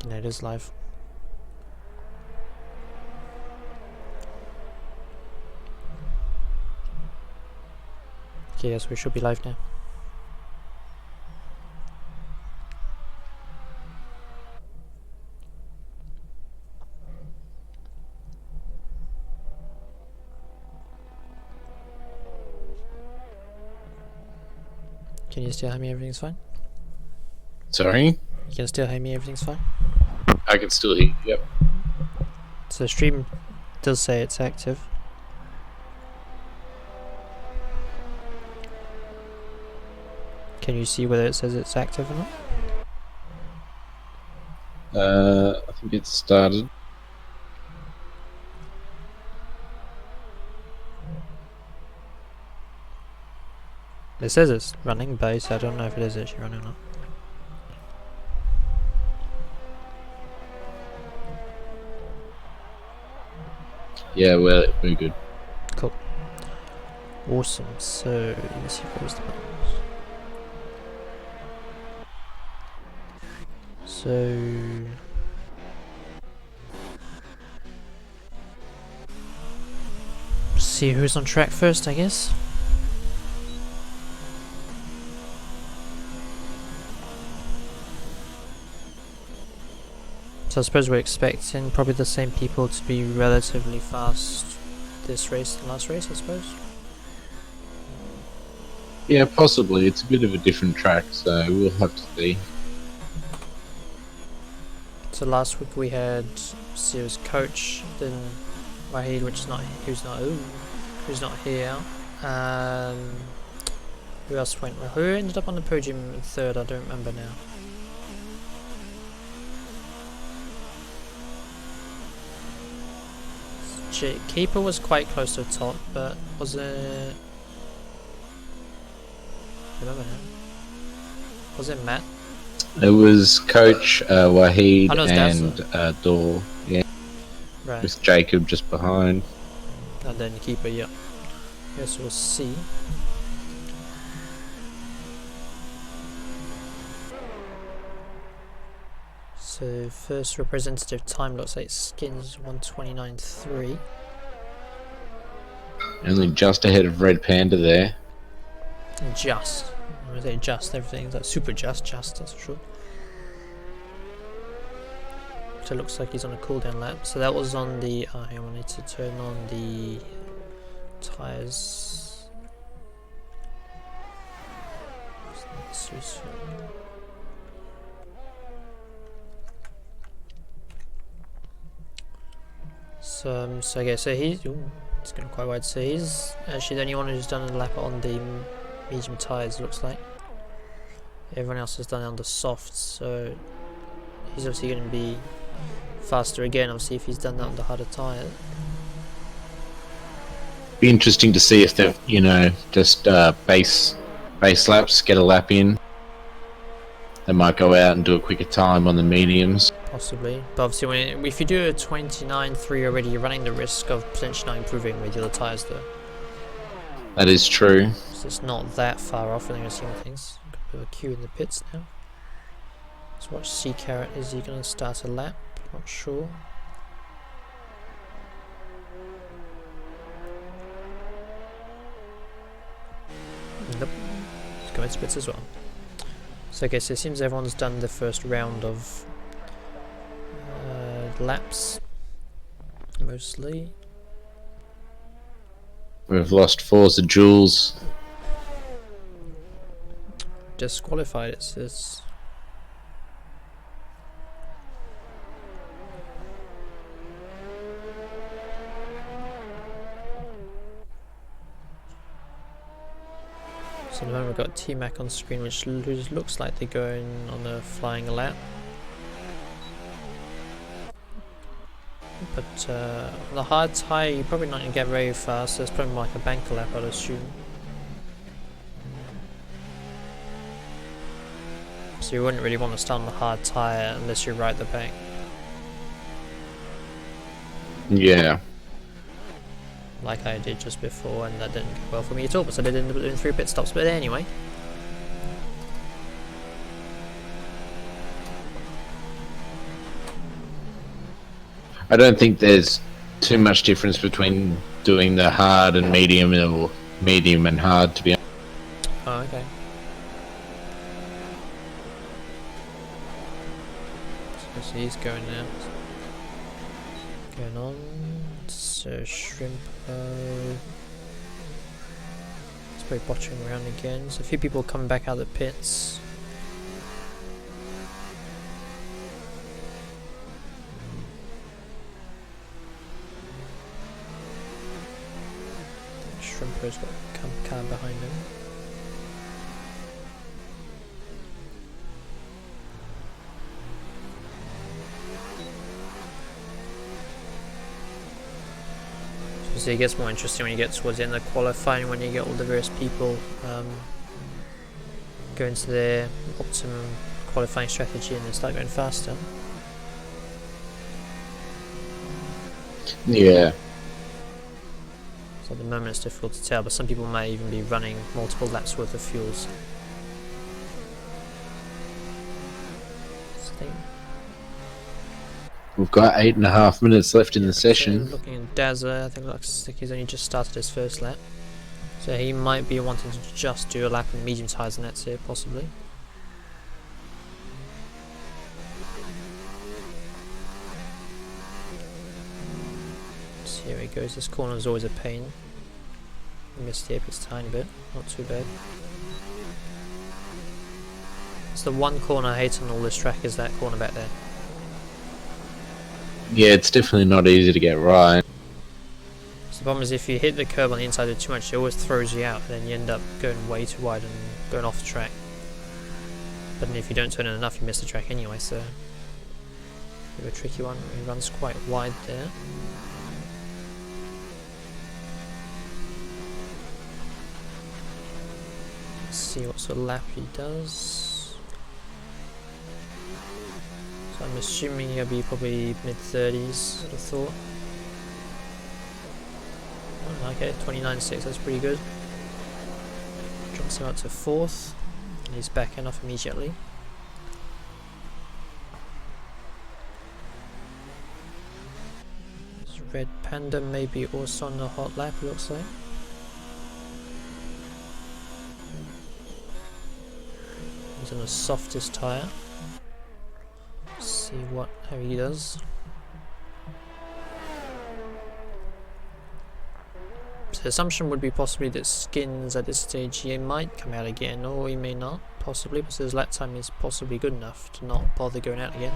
You know, it is live. Okay, yes, we should be live now. Can you still hear me? Everything's fine? Sorry? You can still hear me? Everything's fine? I can still hear you, yep. So the stream does say it's active. Can you see whether it says it's active or not? I think it started. It says it's running, but I don't know if it is actually running or not. Yeah, well, we're good. Cool. Awesome. So let's see what was the buttons. So see who's on track first, I guess. So I suppose we're expecting probably the same people to be relatively fast this race and last race, I suppose. Yeah, possibly. It's a bit of a different track, so we'll have to see. So last week we had Sierra's coach, then Wahid, who's not here. Who else went? Who ended up on the podium third? I don't remember now. Keeper was quite close to the top, but was it? I remember now. Was it Matt? It was Coach Wahid and Dor, yeah, right. with Jacob just behind. And then the keeper, yeah. Yes, we'll see. So first representative time looks like Skins 129.3. Only just ahead of Red Panda there. Just. I'm gonna say just, everything's like super just, that's for sure. So it looks like he's on a cooldown lap. So that was on the I wanted to turn on the tyres. So okay, so he's going quite wide. So he's actually the only one who's done a lap on the medium tyres, looks like. Everyone else has done it on the softs, so he's obviously going to be faster again, obviously, if he's done that on the harder tyre. Be interesting to see if they've, you know, just base laps, get a lap in. They might go out and do a quicker time on the mediums. Possibly, but obviously if you do a 29.3 already, you're running the risk of potentially not improving with the other tyres though. That is true. So it's not that far off in the scheme of things. Got a bit of a queue in the pits now. Let's watch C Carrot. Is he going to start a lap? Not sure. Nope. Let's go into pits as well. So okay, so it seems everyone's done the first round of laps, mostly. We've lost Forza Jules. Disqualified, it says. So at the moment we've got T-Mac on screen, which looks like they're going on a flying lap. But on the hard tyre, you're probably not going to get very fast, so it's probably more like a banker lap, I'd assume. So you wouldn't really want to start on the hard tyre unless you're right at the back. Yeah. Like I did just before, and that didn't go well for me at all, but so I did end up doing 3 pit stops, but anyway. I don't think there's too much difference between doing the hard and medium, or medium and hard, to be honest. Oh, okay. So he's going now. Going on. So Shrimp. It's probably botching around again. So a few people coming back out of the pits. Shrimper's got a car behind him. So it gets more interesting when you get towards the end of the qualifying, when you get all the various people go into their optimum qualifying strategy and then start going faster. Yeah. So at the moment it's difficult to tell, but some people may even be running multiple laps worth of fuels. We've got 8.5 minutes left in the session. So looking at Dazza, I think it looks like he's only just started his first lap. So he might be wanting to just do a lap in medium tyres and that's it, possibly. So here he goes, this corner is always a pain. He missed the apex a tiny bit, not too bad. It's the one corner I hate on all this track, is that corner back there. Yeah, it's definitely not easy to get right. So the problem is if you hit the curb on the inside too much, it always throws you out, then you end up going way too wide and going off the track. But if you don't turn in enough, you miss the track anyway, so a bit of a tricky one. He runs quite wide there. Let's see what sort of lap he does. So I'm assuming he'll be probably mid-30s, I'd have thought. Oh, okay, 29.6, that's pretty good. Drops him out to 4th, and he's backing off immediately. This Red Panda maybe also on the hot lap, it looks like. He's on the softest tyre. See how he does. So the assumption would be possibly that Skins at this stage he might come out again, or he may not, possibly, because his lap time is possibly good enough to not bother going out again.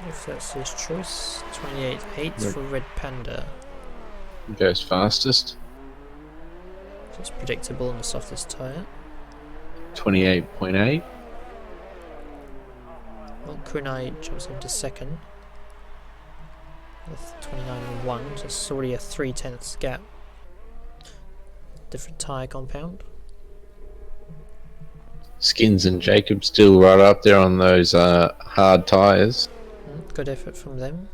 If that's his choice. 28.8 for Red Panda. Goes fastest. So it's predictable on the softest tyre. 28.8. Well, Kunai jumps into second with 29.1, so it's already a 3/10 gap. Different tyre compound. Skins and Jacob still right up there on those hard tyres. Good effort from them.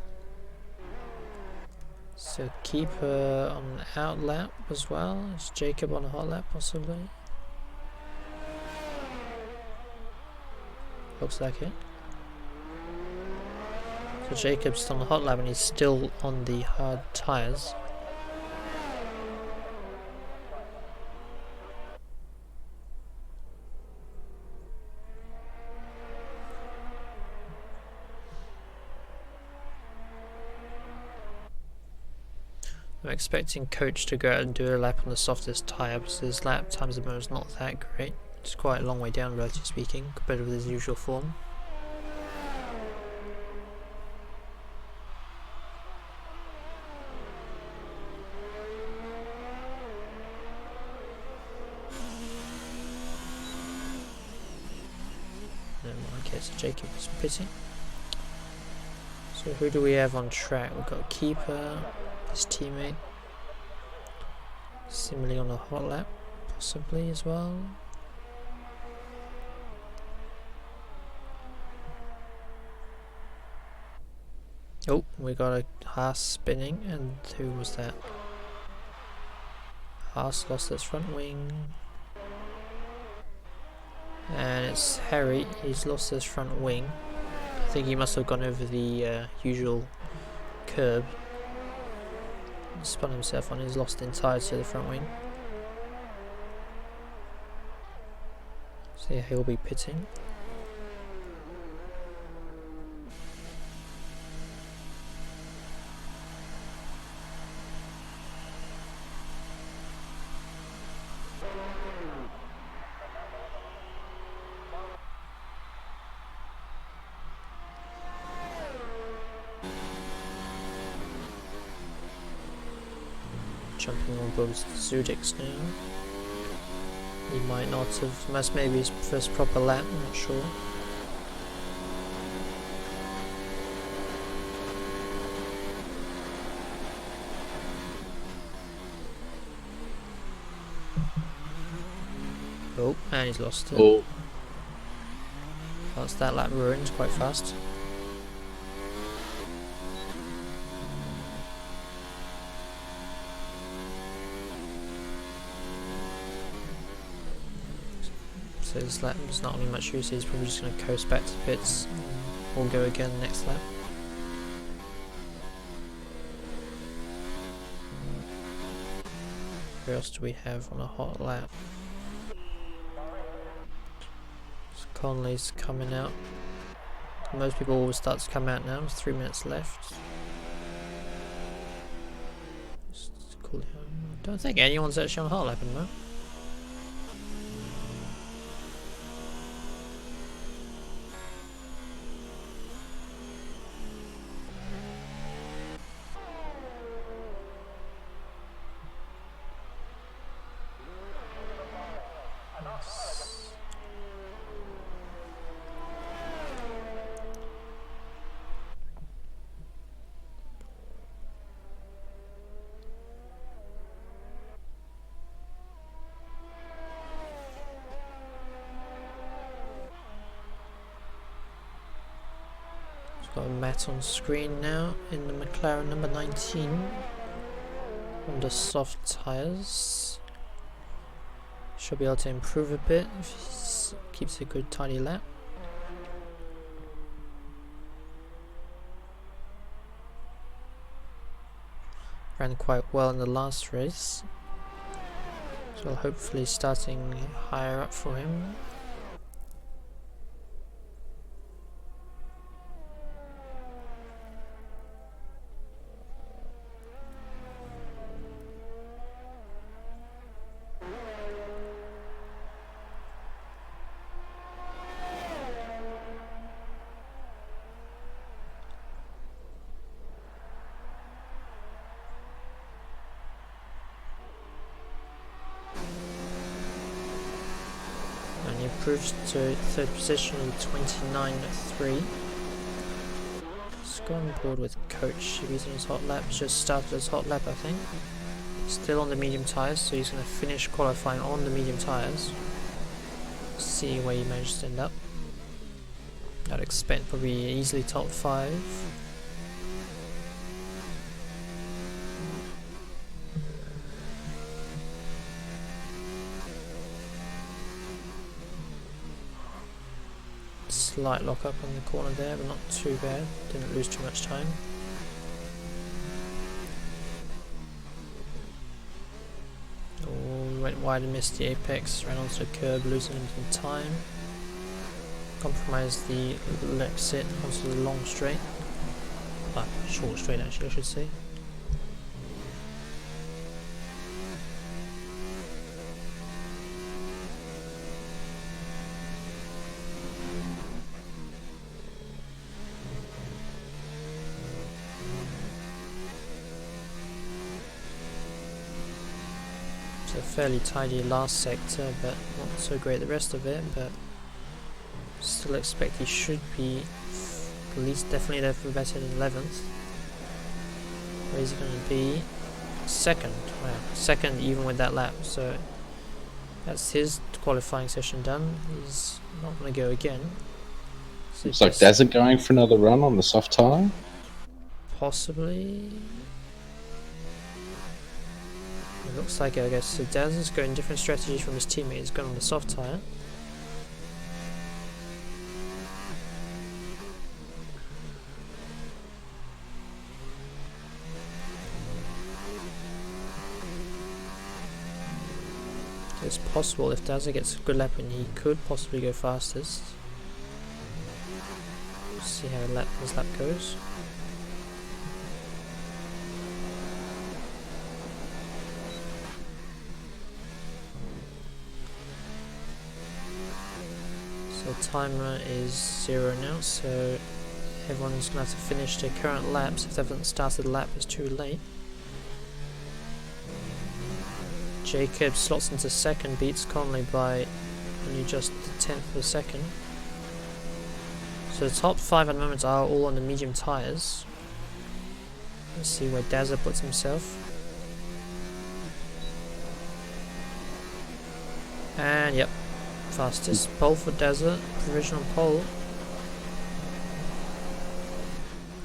So Keeper on the out lap as well. Is Jacob on a hot lap possibly? Looks like it. So Jacob's on the hot lap and he's still on the hard tyres. I'm expecting Coach to go out and do a lap on the softest tyre because his lap times at the moment is not that great. It's quite a long way down, relatively speaking, compared with his usual form. Okay, so Jacob is pitting. So who do we have on track? We've got Keeper, his teammate, similarly on a hot lap, possibly as well. Oh, we got a Haas spinning, and who was that? Haas lost its front wing. And it's Harry, he's lost his front wing. I think he must have gone over the usual curb. Spun himself on his lost in tyres to the front wing. So yeah, he'll be pitting. Jumping on both Zudix now. He might not have, that's maybe his first proper lap, I'm not sure. Oh, and he's lost it. Oh. That's that lap ruined quite fast. So this lap is not really much use, he's probably just going to coast back to pits or go again next lap. Who else do we have on a hot lap? So Conley's coming out. Most people always start to come out now, there's 3 minutes left. Just cool down. I don't think anyone's actually on a hot lap at the moment. Got a mat on screen now in the McLaren number 19 on the soft tyres. Should be able to improve a bit if he keeps a good tidy lap. Ran quite well in the last race, so hopefully starting higher up for him. And he improves to third position in 29.3. Let's go on board with coach. If he's in his hot lap, just started his hot lap I think. Still on the medium tyres, so he's going to finish qualifying on the medium tyres. See where he managed to end up. I'd expect probably easily top 5. Slight lock up in the corner there, but not too bad. Didn't lose too much time. Oh, went wide and missed the apex, ran onto the curb, losing him some time. Compromised the exit onto the long straight. Short straight actually, I should say. A fairly tidy last sector, but not so great the rest of it, but still expect he should be at least definitely there for better than 11th. Where is he going to be? Second. Wow, second even with that lap, so that's his qualifying session done. He's not going to go again. So looks like Desert going for another run on the soft tyre. Possibly. It looks like, I guess, so Daz is going different strategies from his teammate. He's gone on the soft tyre. it's possible if Dazzler gets a good lap in, he could possibly go fastest. We'll see how his lap goes. So timer is 0 now, so everyone's going to have to finish their current laps. If they haven't started a lap, it's too late. Jacob slots into second, beats Conley by only just the 10th of a second. So the top 5 at the moment are all on the medium tyres. Let's see where Dazzler puts himself. And yep, fastest pole for Dazzler, provisional pole.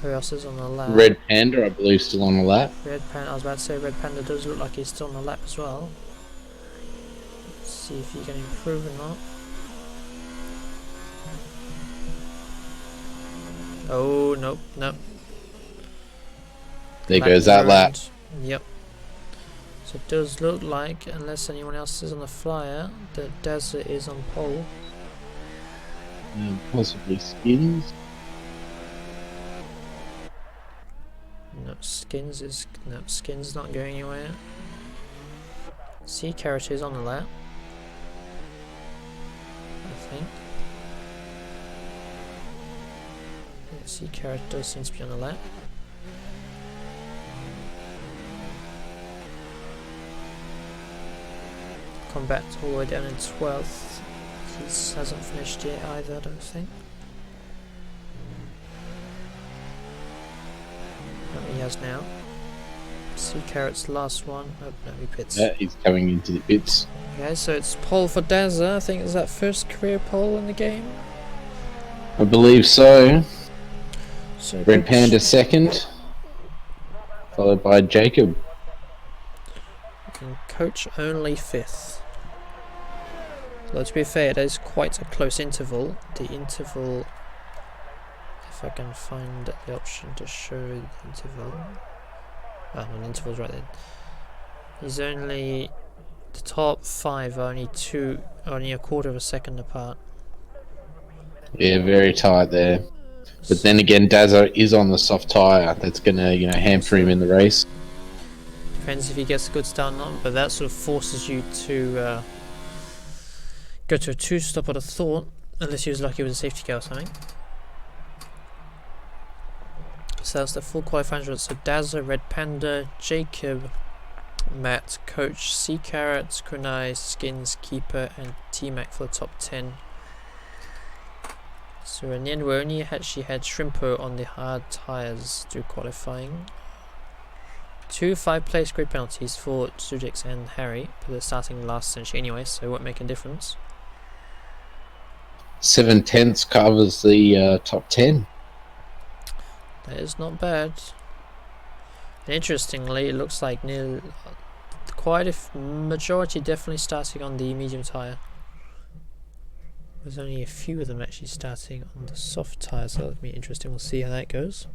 Who else is on the lap? Red Panda, I believe, still on the lap. Red Panda, I was about to say Red Panda does look like he's still on the lap as well. Let's see if he can improve or not. Oh, nope, nope. There goes that lap. Yep. So it does look like, unless anyone else is on the flyer, that Dazzler is on pole. Possibly Skins. No, Skins not going anywhere. Sea Carrot is on the lap, I think. Yeah, Sea Carrot does seem to be on the lap. Combat all the way down in 12th. He hasn't finished yet either, I don't think. He has now. Sea Carrot's last one. Oh, no, he pits. Yeah, he's coming into the pits. Okay, so it's pole for Dazzler. I think it's that first career pole in the game. I believe so. So Red Panda second, followed by Jacob. And Coach only 5th. Though to be fair, it is quite a close interval. The interval, if I can find the option to show the interval. Oh, no, the interval's right there. He's only, the top 5 are only a quarter of a second apart. Yeah, very tight there. But then again, Dazzler is on the soft tyre. That's gonna, hamper him in the race. Depends if he gets a good start or not, but that sort of forces you to go to a 2-stop, I'd have thought, unless he was lucky with a safety car or something. So that's the full qualifying result. So Dazzler, Red Panda, Jacob, Matt, Coach, Sea Carrot, Kunai, Skins, Keeper, and T-Mac for the top 10. So in the end, we only actually had Shrimpo on the hard tyres through qualifying. 2 5-place grid penalties for Sujix and Harry, but they're starting last essentially anyway, so it won't make a difference. 7/10 covers the top 10. That is not bad. And interestingly, it looks like quite a majority definitely starting on the medium tyre. There's only a few of them actually starting on the soft tyre, so that'll be interesting. We'll see how that goes.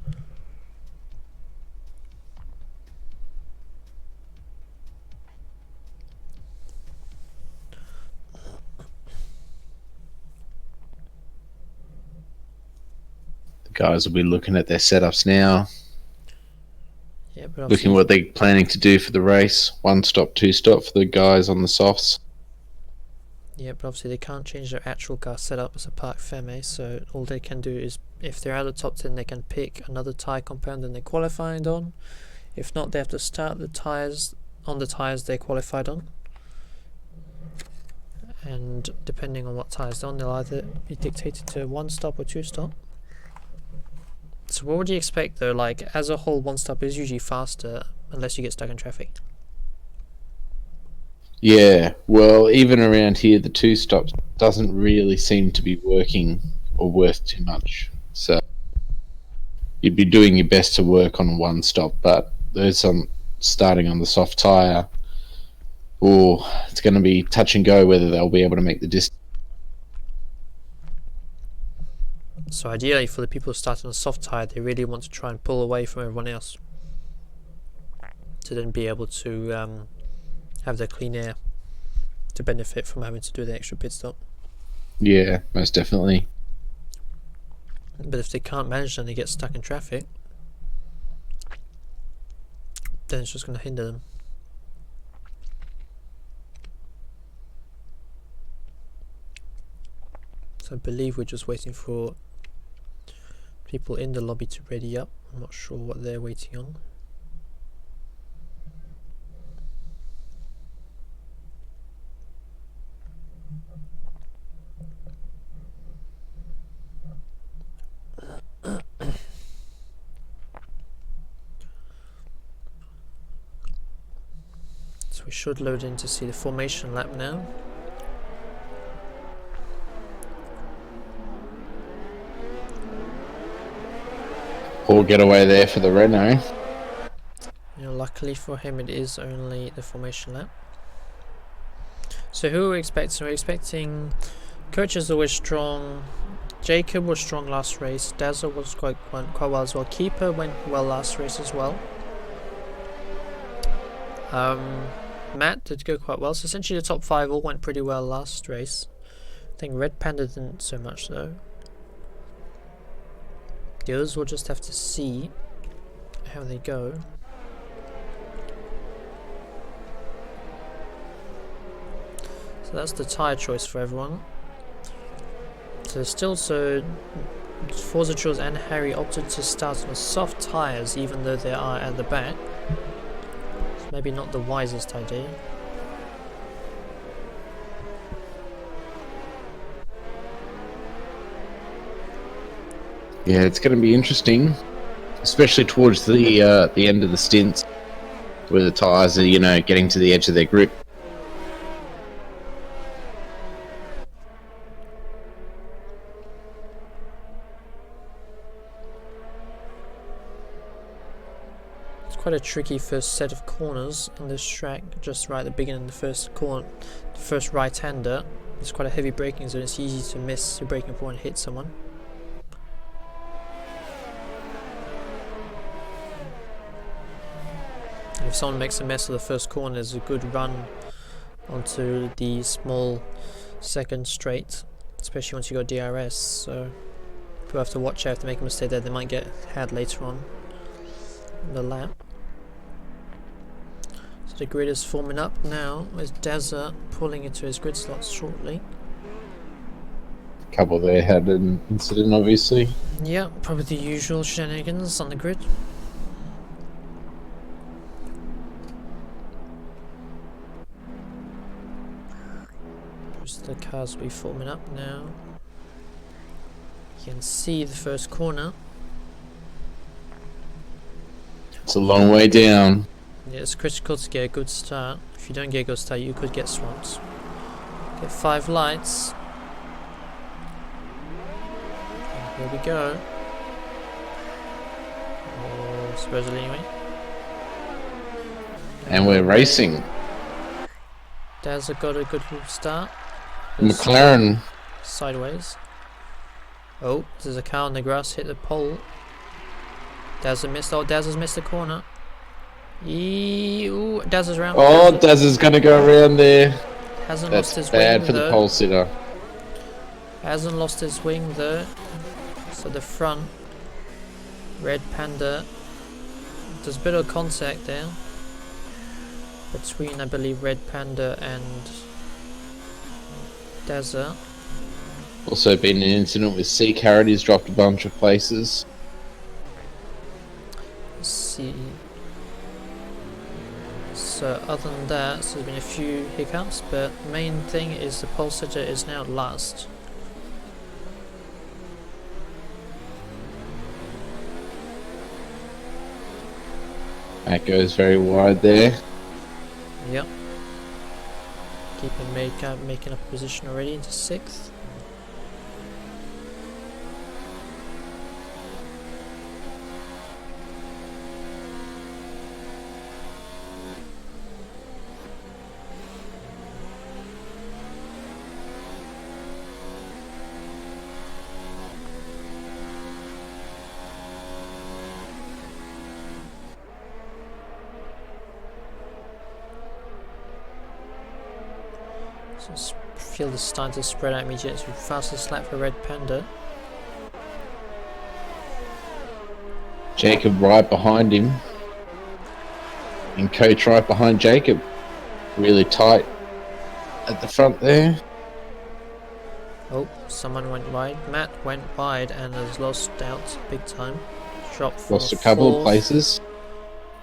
Guys will be looking at their setups now, Yeah, but looking what they're planning to do for the race. 1-stop, 2-stop for the guys on the softs. yeah, but obviously they can't change their actual car setup as a Parc Fermé, so all they can do is, if they're out of the top 10, they can pick another tyre compound than they're qualified on. If not, they have to start the tyres on the tyres they qualified on. And depending on what tyres they're on, they'll either be dictated to 1-stop or 2-stop. So what would you expect though, like as a whole 1-stop is usually faster unless you get stuck in traffic? Yeah, well, even around here, the 2-stop doesn't really seem to be working or worth too much. So you'd be doing your best to work on 1-stop, but there's some starting on the soft tyre, or it's going to be touch and go whether they'll be able to make the distance. So ideally for the people starting on a soft tyre, they really want to try and pull away from everyone else to then be able to have their clean air to benefit from having to do the extra pit stop. Yeah, most definitely. But if they can't manage and they get stuck in traffic, then it's just going to hinder them. So I believe we're just waiting for people in the lobby to ready up. I'm not sure what they're waiting on. So we should load in to see the formation lap now. Poor getaway there for the Renault. Luckily for him, it is only the formation lap. So who are we expecting? We're expecting Coach is always strong. Jacob was strong last race. Dazzle was quite well as well. Keeper went well last race as well. Matt did go quite well. So essentially the top 5 all went pretty well last race. I think Red Panda didn't so much though. The others will just have to see how they go. So that's the tyre choice for everyone. So Forza Jules and Harry opted to start with soft tyres even though they are at the back. So maybe not the wisest idea. Yeah, it's going to be interesting, especially towards the end of the stints, where the tyres are, getting to the edge of their grip. It's quite a tricky first set of corners on this track, just right at the beginning of the first corner, the first right-hander. It's quite a heavy braking zone, it's easy to miss your braking point and hit someone. If someone makes a mess of the first corner, there's a good run onto the small second straight, especially once you got DRS. So people have to watch out. If they make a mistake there, they might get had later on in the lap. So the grid is forming up now with Dazza pulling into his grid slots shortly. A couple there had an incident, obviously. Yeah, probably the usual shenanigans on the grid. The cars will be forming up now. You can see the first corner. It's a long way down. Yeah, it's critical to get a good start. If you don't get a good start, you could get swamped. Get 5 lights. And here we go. Or supposedly anyway. And we're racing. Dazza got a good start. McLaren Sideways. Oh, there's a car on the grass, hit the pole. Dazza missed. Oh, Dazza's missed the corner. Ooh, Dazza's around. Oh, Dazza's gonna go around there. Hasn't That's lost his bad wing for though. the pole sitter. Hasn't lost his wing though. So the front, Red Panda. There's a bit of contact there between, I believe, Red Panda and Dazza. Also been an incident with C Carrot. He's dropped a bunch of places. Let's see. So other than that, so there's been a few hiccups, but main thing is the pole sitter is now last. That goes very wide there. Yep. Making up a position already into 6th. Field is starting to spread out immediately. Fastest lap for Red Panda. Jacob right behind him. And Coach right behind Jacob. Really tight at the front there. Oh, someone went wide. Matt went wide and has lost out big time. Dropped from Lost a couple of places.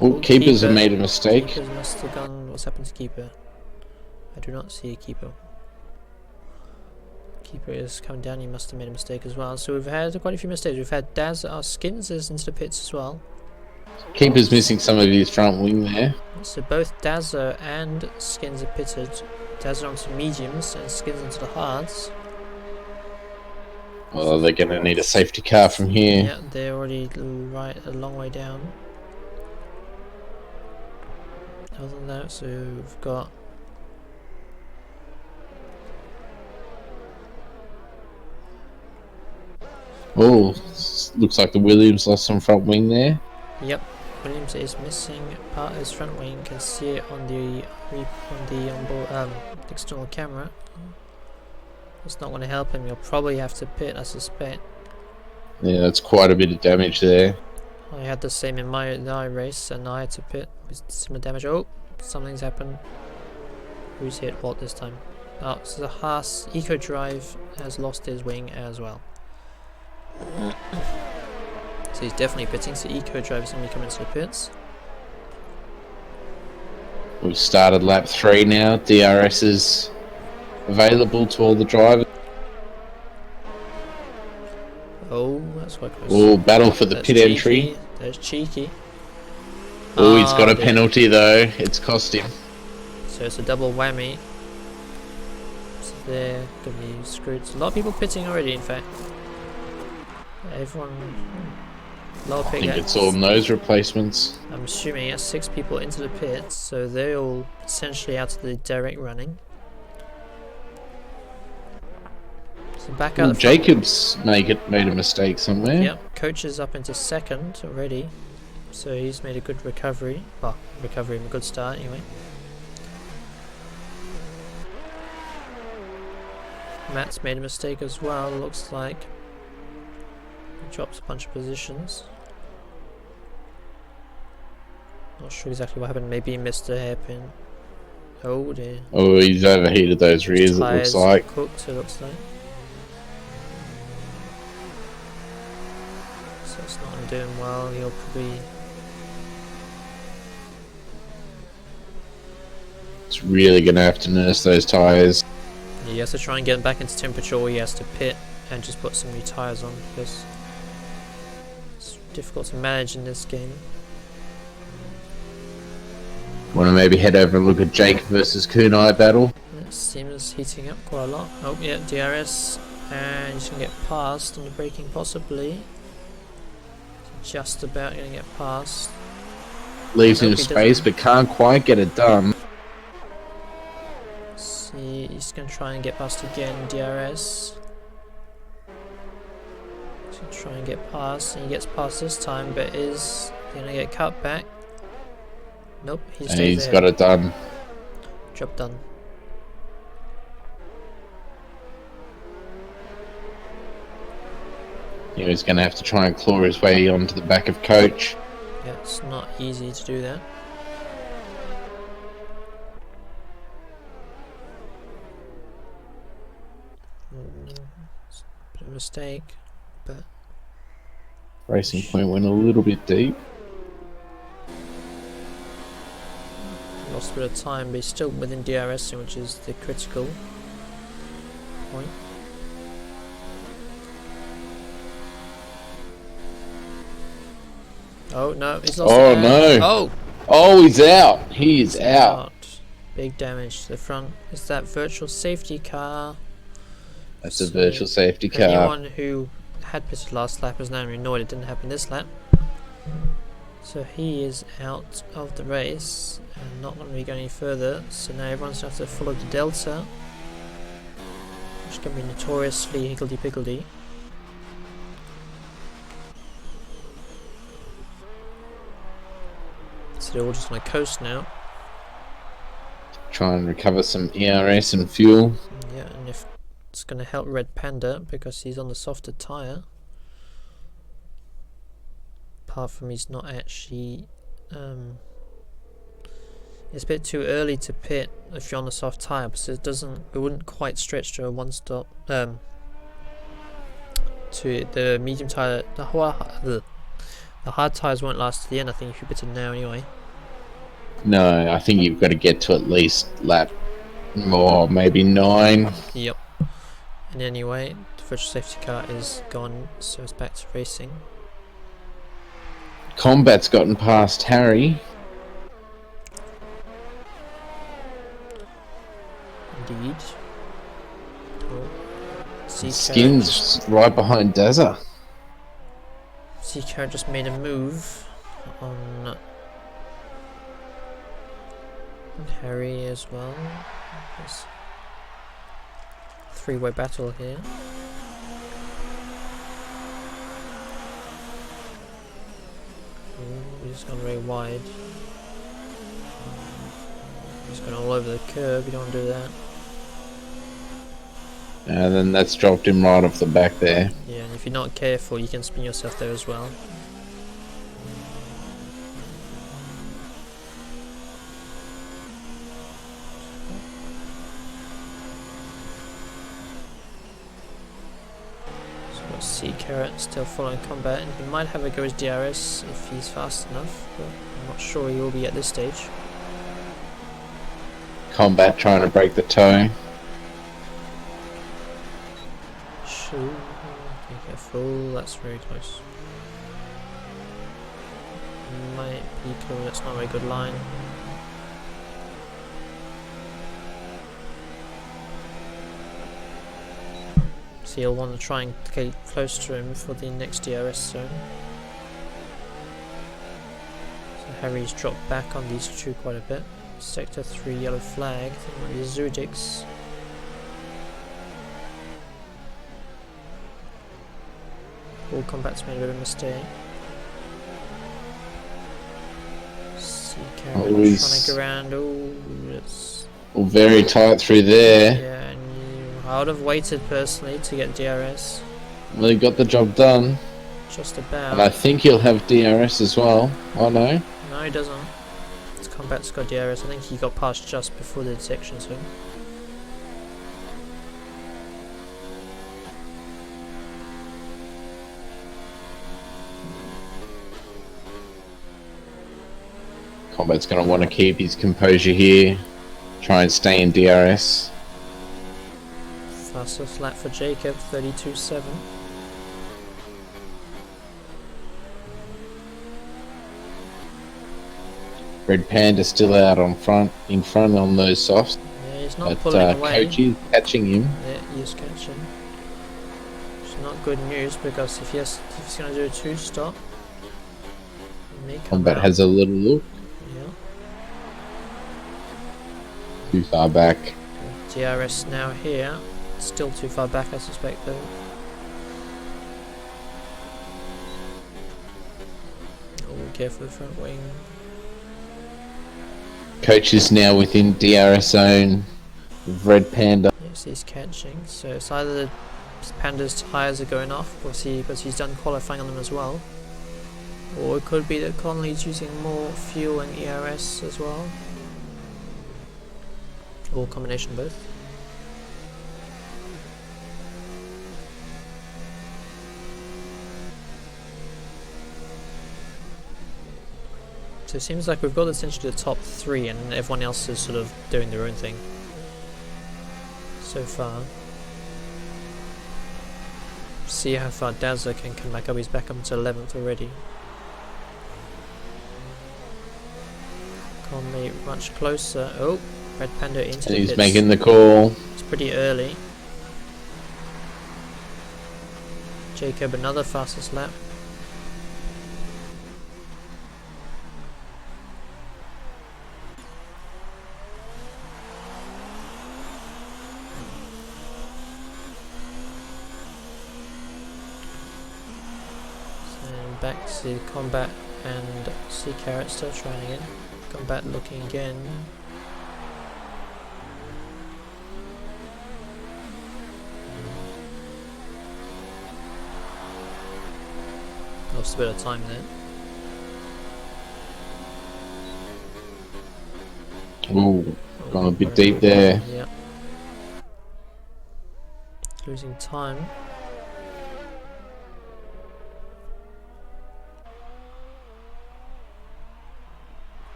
Oh, keepers have made a mistake. Keepers must have gone. What's happened to keeper? I do not see a keeper. Keeper is coming down. He must have made a mistake as well. So we've had quite a few mistakes. We've had Daz, our Skins, is into the pits as well. Keeper's missing some of his front wing there. So both Dazza and Skins are pitted. Dazza onto mediums and Skins onto the hards. Well, they're going to need a safety car from here. Yeah, they're already a long way down. Other than that, so we've got Oh, looks like the Williams lost some front wing there. Yep, Williams is missing part of his front wing. You can see it on the onboard external camera. It's not going to help him. You'll probably have to pit, I suspect. Yeah, that's quite a bit of damage there. I had the same in my race, and I had to pit with similar damage. Oh, something's happened. Who's hit what this time? Oh, so the Haas Eco Drive has lost his wing as well. So he's definitely pitting, so Eco Drive is going to be coming to the pits. We've started lap 3 now. DRS is available to all the drivers. Oh, that's quite close. Oh, battle for the pit cheeky. entry. There's cheeky. Oh, he's got a penalty though. It's cost him. So it's a double whammy. So they're going to be screwed. A lot of people pitting already, in fact. Everyone. Lower pit. I think it's all nose replacements. I'm assuming he has 6 people into the pits, so they're all essentially out of the direct running. So back out. Jacobs made a mistake somewhere. Yep, Coach is up into 2nd already, so he's made a good recovery. Well, recovery and a good start anyway. Matt's made a mistake as well, looks like. He drops a bunch of positions. Not sure exactly what happened, maybe he missed a hairpin. Oh dear. Oh, he's overheated those rears, it looks like. Cooked, it looks like. So it's not doing well, he'll probably... It's really going to have to nurse those tyres. He has to try and get them back into temperature, or he has to pit and just put some new tyres on, because it's difficult to manage in this game. Want to maybe head over and look at Jake versus Kunai battle? It seems heating up quite a lot. Oh yeah, DRS, and he's going to get past on the braking possibly. Just about going to get past. Leaves him space but can't quite get it done. See, he's going to try and get past again, DRS. He's going to try and get past, and he gets past this time, but is going to get cut back. Nope, He's got it done. Job done. Yeah, he's going to have to try and claw his way onto the back of Coach. Yeah, it's not easy to do that. It's a bit of a mistake, but... Racing Point went a little bit deep. Lost a bit of time, but he's still within DRS, which is the critical point. Oh no, he's lost. Oh no! Oh, he's out. He is out. Big damage to the front. Is that virtual safety car? That's a virtual safety car. Anyone who had pitted last lap is now annoyed it didn't happen this lap. So he is out of the race and not going to be going any further. So now everyone's going to have to follow the delta, which is going to be notoriously higgledy-piggledy. So they're all just on a coast now. try and recover some ERS and fuel. Yeah, and if it's going to help Red Panda because he's on the softer tyre. Apart from he's not actually... it's a bit too early to pit if you're on a soft tyre, because it wouldn't quite stretch to a one stop. To the medium tyre, the hard tyres won't last to the end. I think if you pitted now anyway. No, I think you've got to get to at least lap more, maybe 9. Yep. And anyway, the virtual safety car is gone, so it's back to racing. Combat's gotten past Harry. Indeed. Oh. Skins right behind Dazza. Seacar just made a move on Harry as well. There's a three-way battle here. Ooh, he's gone very wide. He's gone all over the curb, you don't want to do that. And then that's dropped him right off the back there. Yeah, and if you're not careful, you can spin yourself there as well. So we've got Sea Carrot still following Combat, and he might have a go as DRS if he's fast enough, but I'm not sure he will be at this stage. Combat trying to break the toe. Be careful, that's very close. Might be cool, that's not a very good line. So you'll want to try and get close to him for the next DRS zone. So Harry's dropped back on these two quite a bit. Sector 3 yellow flag, I think it might be Zudix. All Combat's made a bit of a mistake. Sea Carrot trying to go around. Oh, it's very tight through there. yeah, and I would have waited personally to get DRS. Well, he got the job done. Just about. And I think he'll have DRS as well. Oh no. No, he doesn't. It's Combat's got DRS. I think he got past just before the detection zone. Combat's going to want to keep his composure here. Try and stay in DRS. Fastest lap for Jacob, 32.7. Red Panda still out in front on those softs. Yeah, he's not pulling away. Coach is catching him. Yeah, he is catching. It's not good news because if he's going to do a 2-stop, he may come Combat out. has a little look. Yeah. Too far back. DRS now here. Still too far back, I suspect, though. Oh, careful the front wing. Coach is now within DRS zone with Red Panda. Yes, he's catching. So it's either the Panda's tyres are going off, because he's done qualifying on them as well, or it could be that Conley's using more fuel and ERS as well, or a combination of both. So it seems like we've got essentially the top 3 and everyone else is sort of doing their own thing so far. See how far Dazza can come back up. He's back up to 11th already. Conley much closer. Oh, Red Panda into And the he's pits. making the call. It's pretty early. Jacob another fastest lap. Back to Combat and Sea Carrot still trying again. Combat looking again. Lost a bit of time there. Ooh, gone a bit Running deep there. Yeah. Losing time.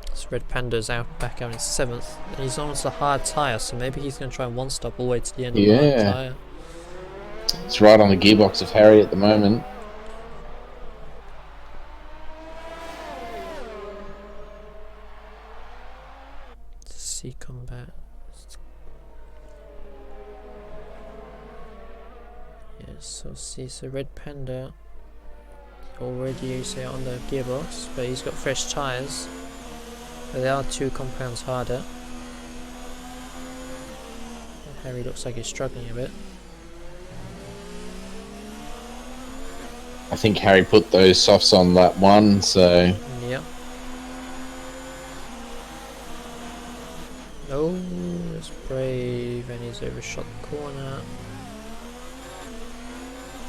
This Red Panda's back out in 7th, and he's almost a hard tyre, so maybe he's going to try one stop all the way to the end of the hard tyre. It's right on the gearbox of Harry at the moment. See combat. Yes, so see, so Red Panda already you say on the gearbox, but he's got fresh tyres. But they are 2 compounds harder. And Harry looks like he's struggling a bit. I think Harry put those softs on lap 1, so... Yep. Oh, that's brave, and he's overshot the corner.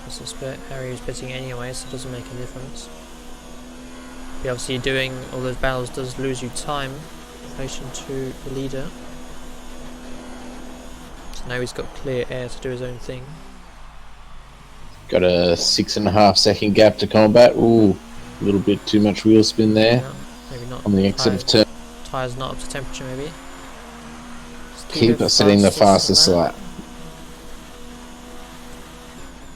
I suspect Harry is pitting anyway, so it doesn't make a difference. But obviously doing all those battles does lose you time in relation to the leader. So now he's got clear air to do his own thing. Got a 6.5 second gap to combat. Ooh, a little bit too much wheel spin there. Yeah, maybe not. On the exit of turn. Tyres not up to temperature maybe. Keep setting the fastest lap.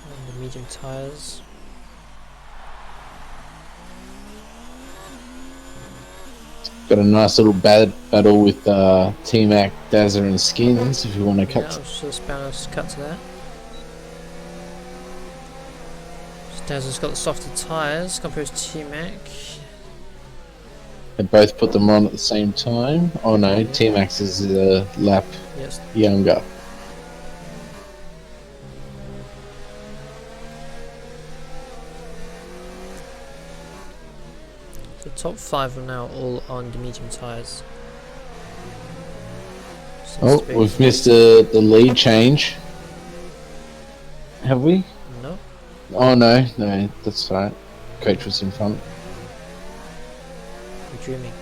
And the medium tyres. Got a nice little battle with T-Mac, Dazza and Skins if you want to cut. Yeah, I was just about to cut to that. Dazza's got the softer tyres compared to T-Mac. They both put them on at the same time. Oh no, yeah. T-Max is a lap younger. The top 5 are now all on the medium tyres. Oh, we've missed the lead change. Have we? No. Oh no, that's right. Coach was in front. You're dreaming.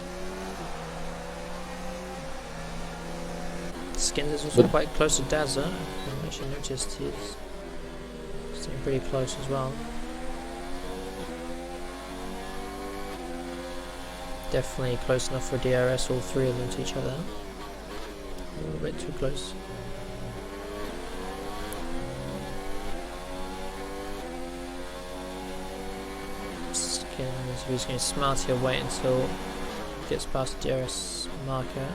Skins is also quite close to Dazza. I actually noticed he's staying pretty close as well. Definitely close enough for DRS, all 3 of them to each other. A little bit too close. Skins, who's going to smart here, wait until he gets past the DRS marker.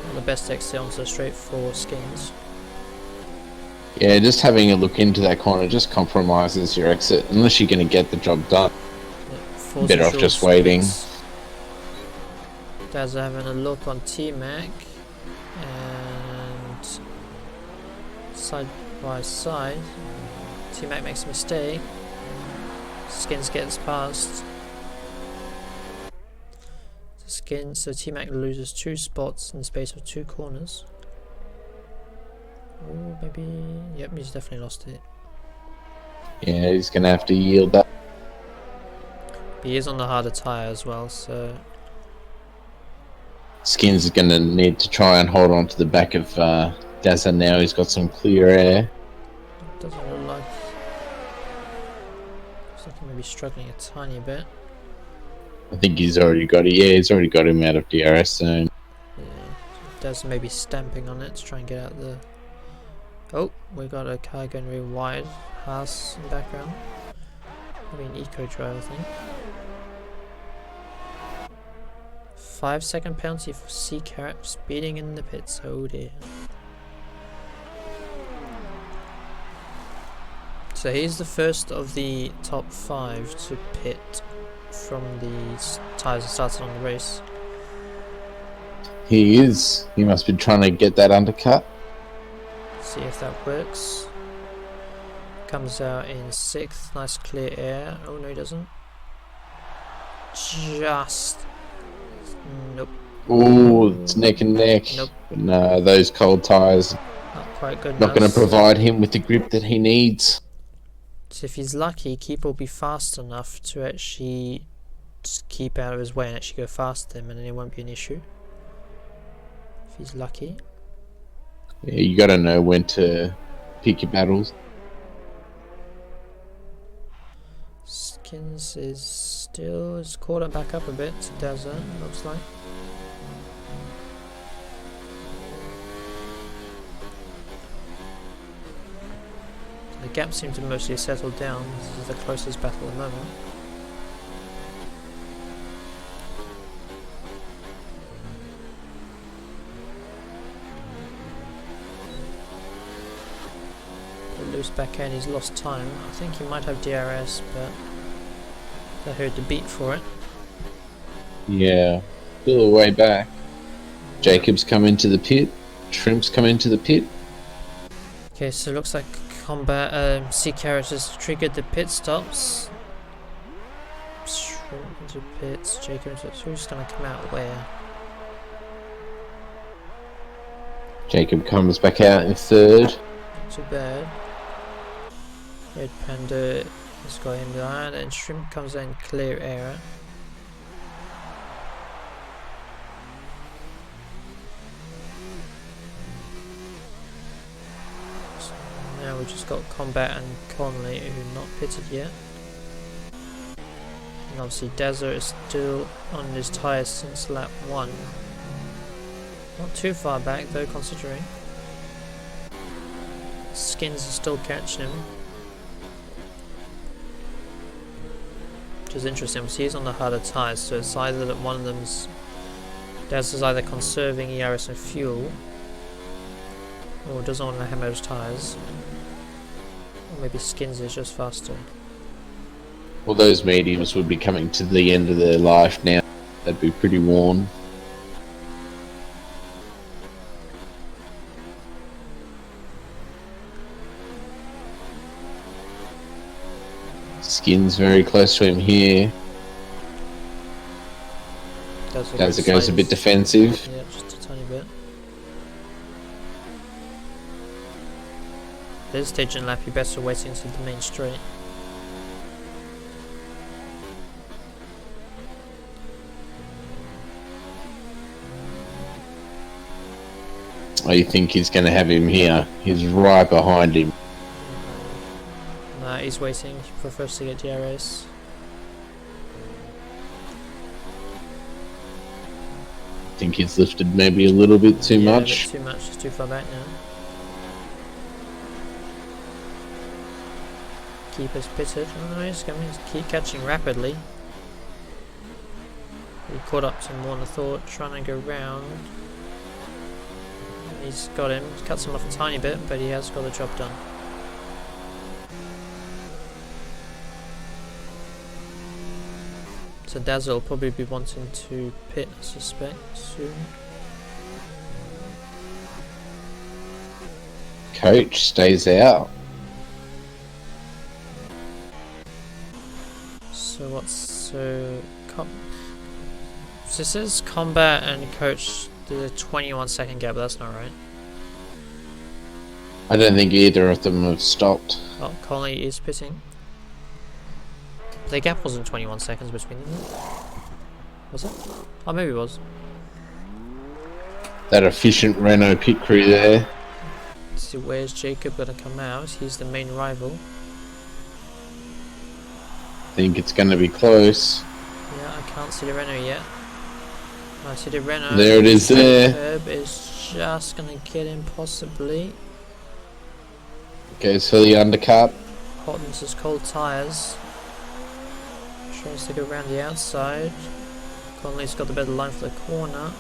And the best exit onto straight for Skins. Yeah, just having a look into that corner just compromises your exit, unless you're going to get the job done. Yeah, better off just waiting. Dazza having a look on T-Mac, and side by side, T-Mac makes a mistake. Skins gets past. So T-Mac loses 2 spots in the space of 2 corners. Oh, maybe. Yep, he's definitely lost it. Yeah, he's gonna have to yield that. He is on the harder tyre as well, so. Skins is gonna need to try and hold on to the back of Dazza now. He's got some clear air. Doesn't look like. Looks like he may be struggling a tiny bit. I think he's already got it. Yeah, he's already got him out of DRS zone. Yeah, Dazza may be stamping on it to try and get out the. Oh, we got a car going really wide. Haas in the background. Maybe an eco drive, I think. 5-second penalty for C-Carrot speeding in the pits. Oh dear. So he's the first of the top 5 to pit from the tyres that started on the race. He is. He must be trying to get that undercut. See if that works. Comes out in 6th. Nice clear air. Oh no, he doesn't. Just. Nope. Oh, it's neck and neck. Nope. But no, those cold tyres Not quite good not going to enough. provide him with the grip that he needs. So if he's lucky, Keeper will be fast enough to actually just keep out of his way and actually go past him, and then it won't be an issue. If he's lucky. Yeah, you got to know when to pick your battles. Skins is still caught it back up a bit to Desert, looks like. The gap seems to mostly settle down. This is the closest battle at the moment. Loose back end, he's lost time. I think he might have DRS, but I heard the beat for it. Yeah, still a way back. Jacob's come into the pit. Shrimp's come into the pit. Okay, so it looks like combat sea carrot has triggered the pit stops. Shrimp into pits, Jacob into pits. Who's gonna come out where? Jacob comes back out in third. Not too bad. Red Panda has got him behind, and Shrimp comes in clear area. So now we've just got Combat and Conley who are not pitted yet. And obviously Desert is still on his tyres since lap 1. Not too far back though, considering. Skins are still catching him. Which is interesting, because he's on the harder tyres, so it's either that one of them's Daz is either conserving ERS and fuel, or doesn't want to hammer those tyres, or maybe Skins is just faster. Well, those mediums would be coming to the end of their life now. They'd be pretty worn. Skin's very close to him here. As it goes a bit defensive. Yeah, just a tiny bit. This stage in lap, you better wait into the main straight. Oh, you think he's going to have him here? He's right behind him. Nah, he's waiting. He prefers to get DRS. I think he's lifted maybe a little bit too much. A bit too much. He's too far back now. Keeper's pitted. Oh no, he's coming. He's keep catching rapidly. He caught up to more than I thought. Trying to go round. He's got him. Cuts him off a tiny bit, but he has got the job done. So Dazzle will probably be wanting to pit, I suspect, soon. Coach stays out. So this is Combat and Coach. There's a 21-second gap, but that's not right. I don't think either of them have stopped. Oh, Conley is pitting. The gap wasn't 21 seconds between them. Was it? Oh, maybe it was. That efficient Renault pit crew there. Let's see, where's Jacob gonna come out? He's the main rival. I think it's going to be close. Yeah, I can't see the Renault yet. I see the Renault. There it is there. Herb is just gonna get him, possibly. Goes for the undercut. Hotton's his cold tyres. Tries to go around the outside. Conley's got the better line for the corner.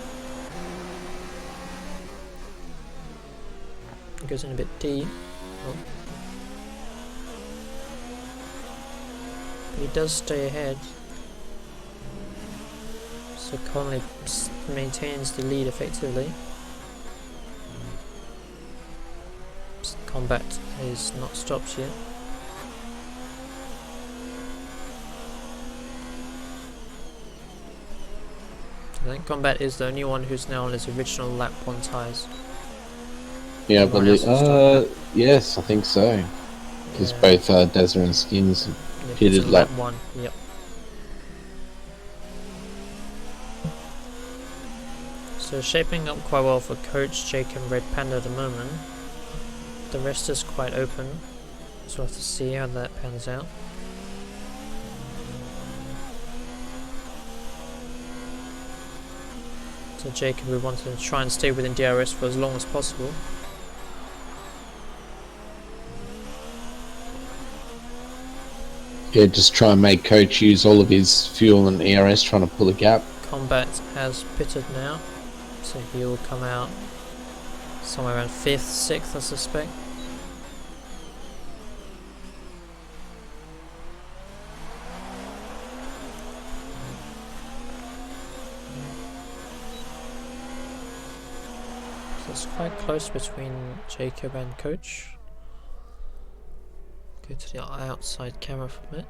He goes in a bit deep. Oh. But he does stay ahead. So Conley maintains the lead effectively. Combat is not stopped yet. think Combat is the only one who's now on his original lap 1 tyres. Yeah, I Everyone believe. else has stopped Yes, I think so. Because Yeah. both Dazza and Skins Yeah, pitted lap lap. 1. Yep. So shaping up quite well for Coach, Jake and Red Panda at the moment. The rest is quite open, so we'll have to see how that pans out. So Jacob, we wanted to try and stay within DRS for as long as possible. Yeah, just try and make Coach use all of his fuel and ERS trying to pull a gap. Combat has pitted now, so he'll come out somewhere around 5th, 6th I suspect. So it's quite close between Jacob and Coach. Go to the outside camera for a minute.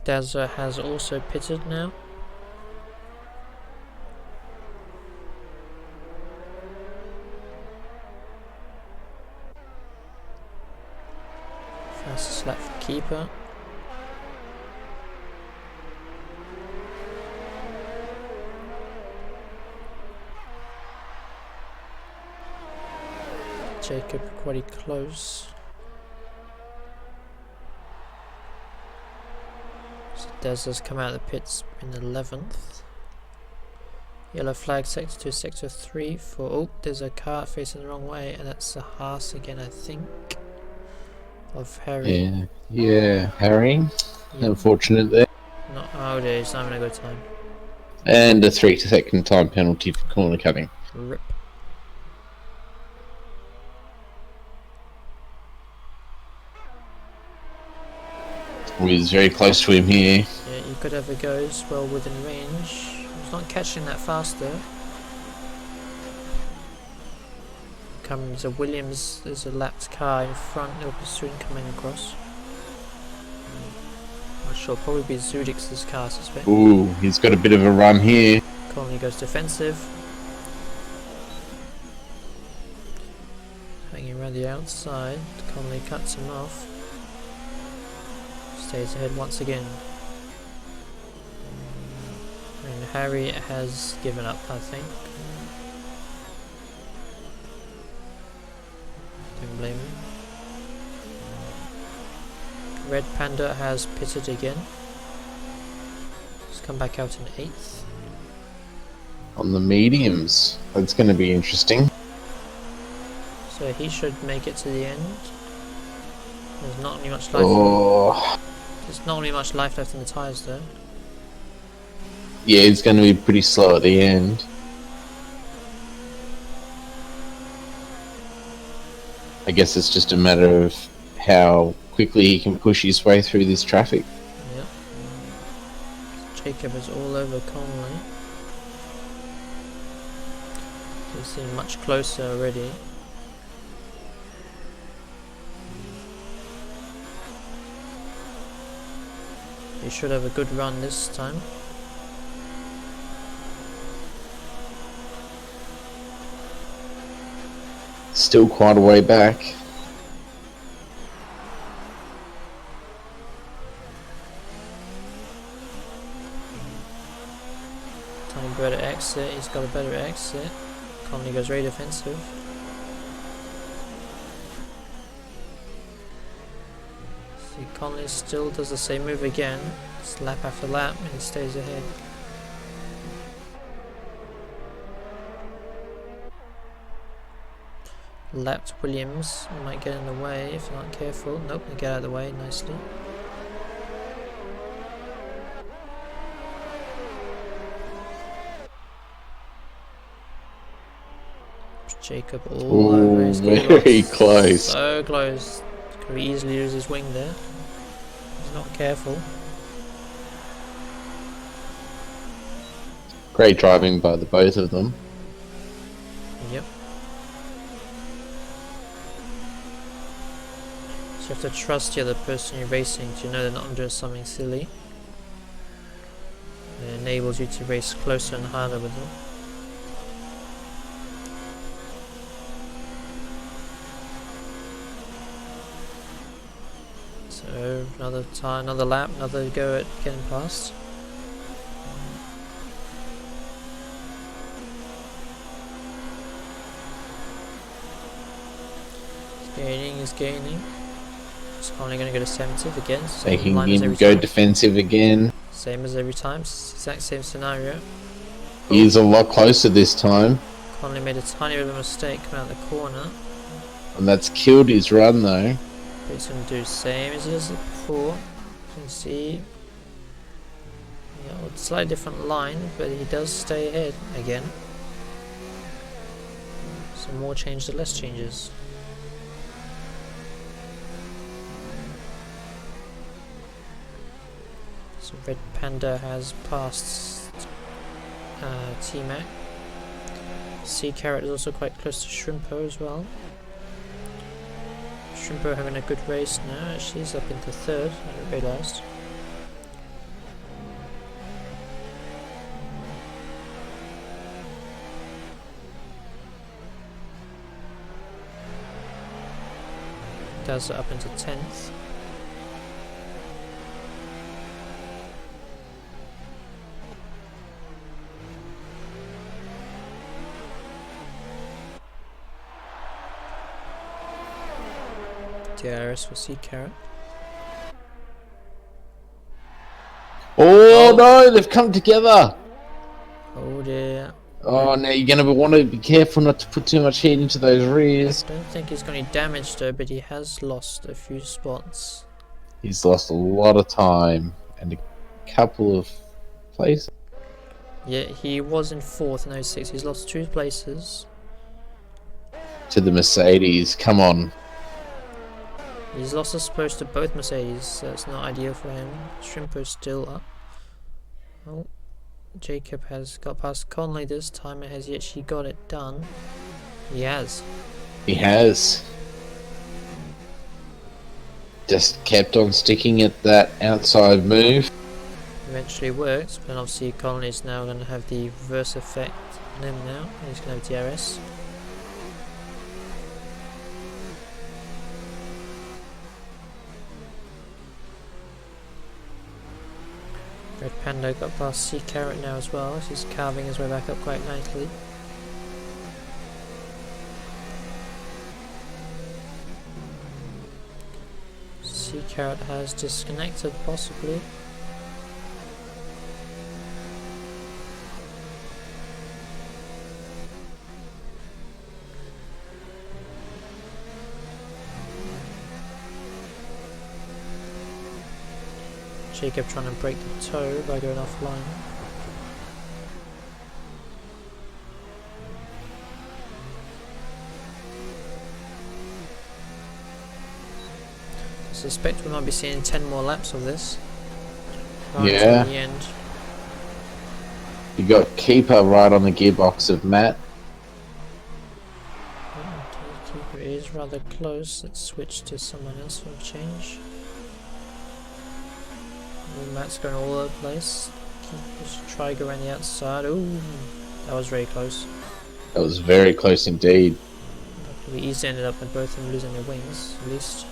Dazza has also pitted now. Fastest lap for keeper. Jacob quite close. So Dazza's come out of the pits in 11th. Yellow flag sector 2, sector 3 for... Oh, there's a car facing the wrong way, and that's a Haas again, I think. Of Harry. Yeah, harrying. Yep. Unfortunate there. Not, oh dear, he's not having a good time. And a 3-second time penalty for corner cutting. Rip. He's very close to him here. Yeah, he could have a go as well within range. He's not catching that fast though. Comes a Williams, there's a lapped car in front, they'll be soon coming across. Not sure, probably be Zudix's car, I suspect. Ooh, he's got a bit of a run here. Conley goes defensive. Hanging around the outside, Conley cuts him off. Stays ahead once again. And Harry has given up, I think. Don't blame him. Red Panda has pitted again. He's come back out in 8th. On the mediums. That's going to be interesting. So he should make it to the end. There's not really much life. There's not really much life left in the tyres though. Yeah, it's going to be pretty slow at the end. I guess it's just a matter of how quickly he can push his way through this traffic. Yep. Jacob is all over Conley. He's seen much closer already. He should have a good run this time. Still quite a way back. Tiny better exit, he's got a better exit. Conley goes very defensive. See, Conley still does the same move again. It's lap after lap and he stays ahead. Lapped Williams might get in the way if not careful. Nope, they get out of the way nicely. Jacob all over his gearbox. Very close. So close. Could easily lose his wing there. He's not careful. Great driving by the both of them. Yep. You have to trust the other person you're racing to know they're not doing something silly. It enables you to race closer and harder with them. So another time, another lap, another go at getting past. He's gaining. He's only going to go to 70 again. Making him go defensive again. Same as every time, exact same scenario. He's a lot closer this time. Conley made a tiny bit of a mistake coming out the corner. And that's killed his run though. But he's going to do the same as he does before. You can see, a slightly different line, but he does stay ahead again. Some more change to less changes. So Red Panda has passed T-Mac. Sea Carrot is also quite close to Shrimpo as well. Shrimpo having a good race now. She's up into third, I realised. Does up into 10th. DRS for Sea Carrot. Oh no, they've come together. Oh dear. Oh, now you're going to want to be careful not to put too much heat into those rears. I don't think he's got any damage though, but he has lost a few spots. He's lost a lot of time and a couple of places. Yeah, he was in 4th in 06. He's lost 2 places. To the Mercedes, come on. He's lost as opposed to both Mercedes, so it's not ideal for him. Shrimpo's still up. Oh, Jacob has got past Conley this time. Has he actually got it done? He has. He has. Just kept on sticking at that outside move. Eventually works, but obviously Conley's now going to have the reverse effect on him now. He's going to have DRS. Red Panda got past Sea Carrot now as well. He's carving his way back up quite nicely. Sea Carrot has disconnected possibly. Jacob trying to break the toe by going offline. I suspect we might be seeing 10 more laps of this. Right yeah. To the end. You got Keeper right on the gearbox of Matt. Keeper is rather close. Let's switch to someone else for a change. Matt's going all over the place. Just try go around the outside. Ooh, that was very close. That was very close indeed. We easily ended up with both of them losing their wings, at least.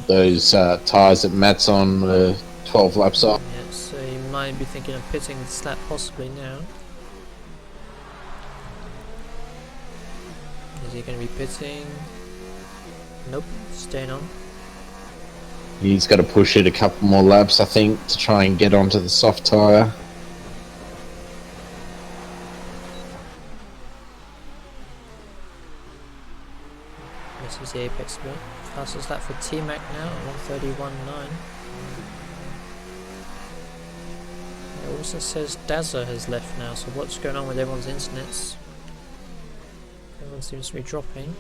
Those tyres that Matt's on were 12 laps off. Yeah, so he might be thinking of pitting this lap possibly now. Is he going to be pitting? Nope, staying on. He's got to push it a couple more laps, I think, to try and get onto the soft tyre. This is the apex bit. Fastest lap for T-Mac now at 1:31.9. It also says Dazza has left now, so what's going on with everyone's internets? Everyone seems to be dropping.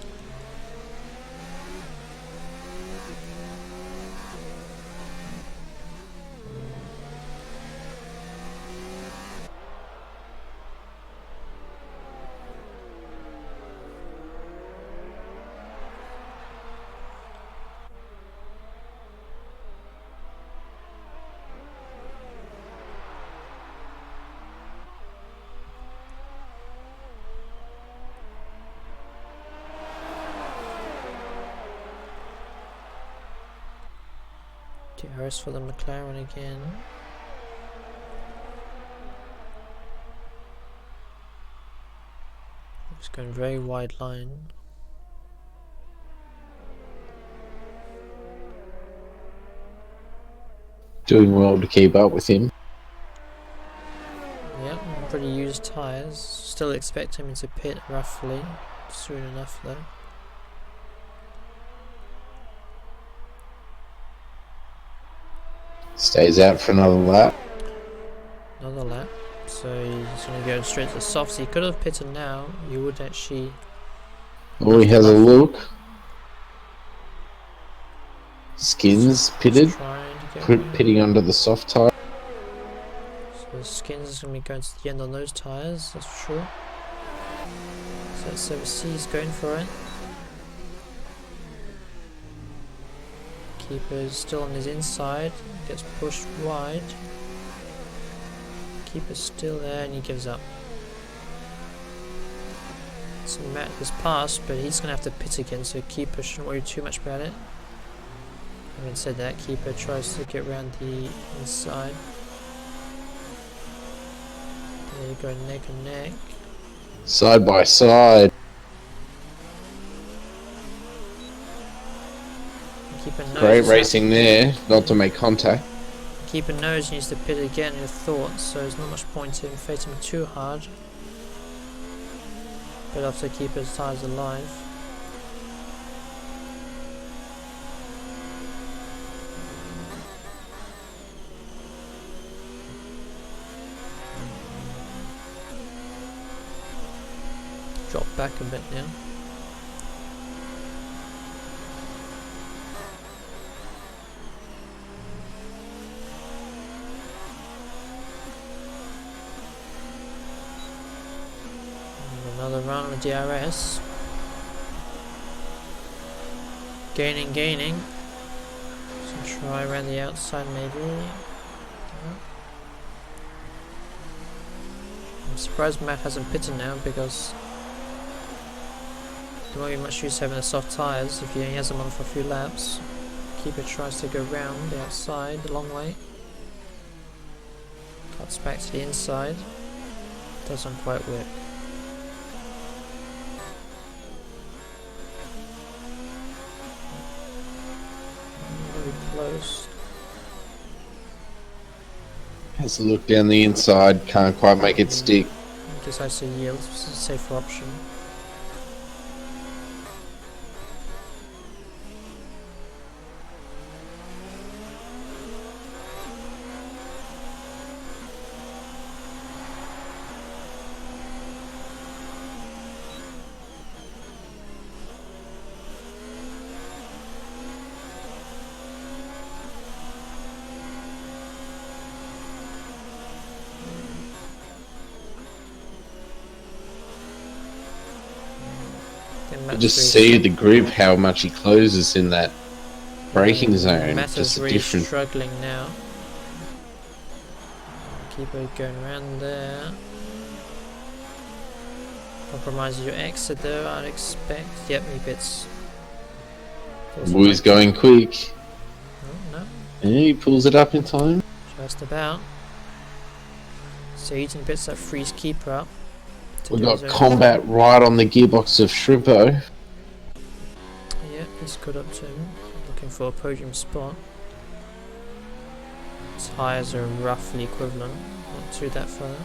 DRS for the McLaren again. It's going very wide line. Doing well to keep up with him. Yep, pretty used tyres. Still expect him to pit roughly soon enough though. Stays out for another lap. Another lap. So he's going to go straight to the softs. He could have pitted now. You would actually. Oh, he has a look. Skins pitted. Pitting under the soft tyre. So Skins is going to be going to the end on those tyres, that's for sure. So Service C is going for it. Keeper is still on his inside, gets pushed wide. Keeper's still there and he gives up. So Matt has passed, but he's going to have to pit again, so Keeper shouldn't worry too much about it. Having said that, Keeper tries to get around the inside. There you go, neck and neck. Side by side. Great racing there, not to make contact. Keeper knows he needs to pit again with thought, so there's not much point in fighting him too hard. But after Keeper's tyres alive. Drop back a bit now. Another run with DRS. Gaining. So try around the outside maybe. I'm surprised Matt hasn't pitted now because there won't be much use having the soft tyres if he only has them on for a few laps. Keeper tries to go round the outside the long way. Cuts back to the inside. Doesn't quite work. Close. Has a look down the inside, can't quite make it stick. Decides to yield, it's a safer option. Just see the grip, how much he closes in that braking zone. Matt just is really struggling now. Keeper going around there. Compromises your exit there, I'd expect. Yep, he pits. Boy's going quick. Oh, no. And he pulls it up in time. Just about. So Eaton pits that frees Keeper up. We've got combat right on the gearbox of Shrimpo. Yeah, he's got up to him. Looking for a podium spot. Tyres are roughly equivalent, not too that far.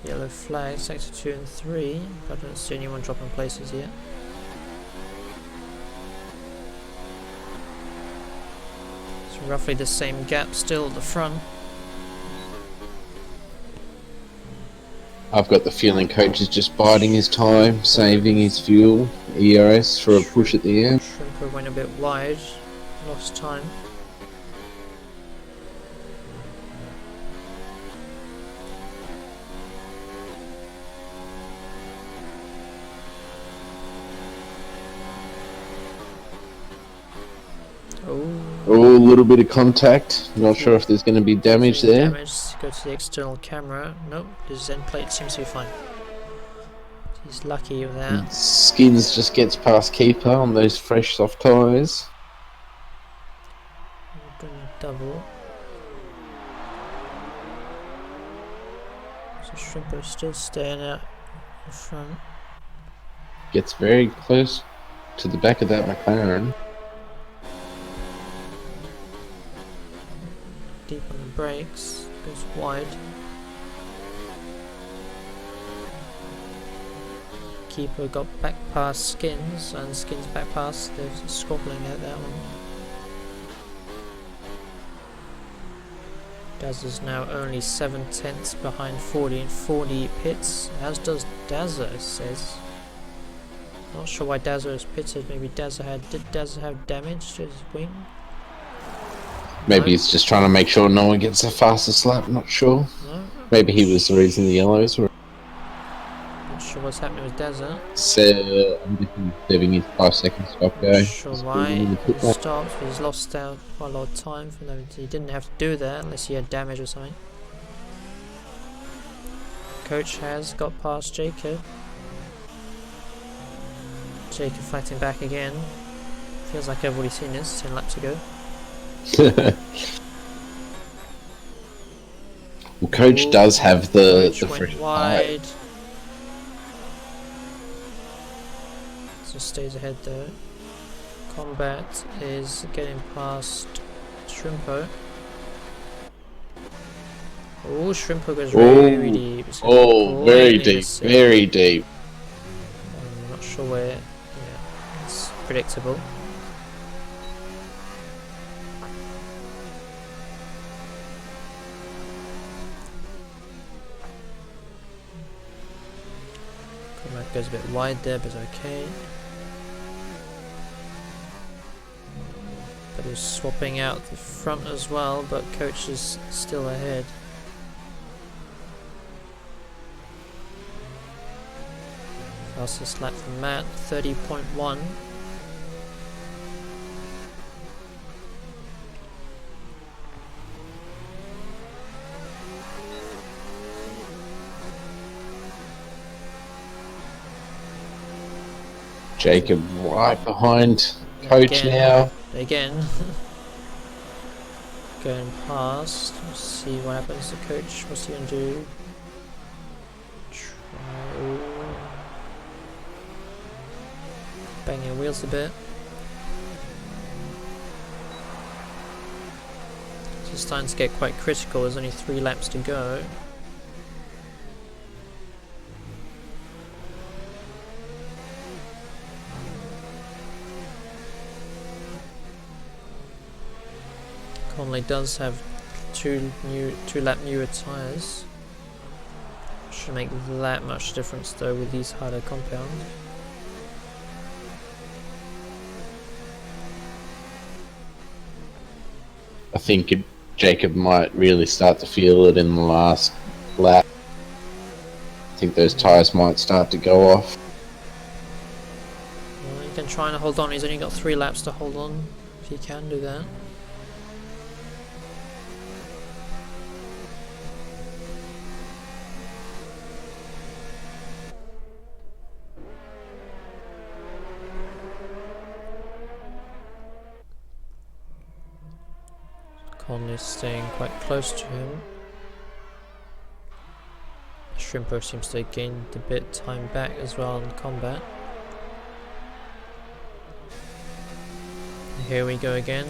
Yellow flag, sector 2 and 3, but I don't see anyone dropping places yet. It's roughly the same gap still at the front. I've got the feeling Coach is just biding his time, saving his fuel, ERS for a push at the end. Shrimper went a bit wide, lost time. Oh, a little bit of contact. Not sure if there's going to be damage there. Go to the external camera. Nope, his end plate seems to be fine. He's lucky with that. Skins just gets past Keeper on those fresh soft tyres. double. So Shrimpo still staying out in front. Gets very close to the back of that McLaren. Deep on the brakes, goes wide. Keeper got back past Skins, and Skins back past. They're squabbling at that one. Daz is now only 7/10 behind 40 and 40 pits, as does Dazza, it says. Not sure why Dazza is pitted. Maybe did Dazza have damage to his wing? Maybe No? he's just trying to make sure no one gets the fastest lap, not sure. No? Maybe he was the reason the yellows were. Not sure what's happening with Dazza. So, I'm guessing he's saving his 5-second stop go. Not sure why he stopped, but he's lost out quite a lot of time from them. He didn't have to do that unless he had damage or something. Coach has got past Jacob. Jacob fighting back again. Feels like I've already seen this 10 laps ago. Well, Coach does have the fresh wide. So stays ahead though. Combat is getting past Shrimpo. Oh, Shrimpo goes very deep. Oh, very deep, very deep. I'm not sure where. Yeah, it's predictable. Combat goes a bit wide there, but it's okay. But he's swapping out the front as well, but Coach is still ahead. Fastest lap from Matt, 30.1. Jacob right behind Coach now. Again. Going past. Let's see what happens to Coach. What's he going to do? Try. Banging wheels a bit. It's starting to get quite critical. There's only 3 laps to go. Conley does have two lap newer tyres. Shouldn't make that much difference though with these harder compounds. I think Jacob might really start to feel it in the last lap. I think those tyres might start to go off. Well, he can try and hold on. He's only got 3 laps to hold on. If he can do that. Conley's staying quite close to him. Shrimpo seems to have gained a bit time back as well in combat. Here we go again.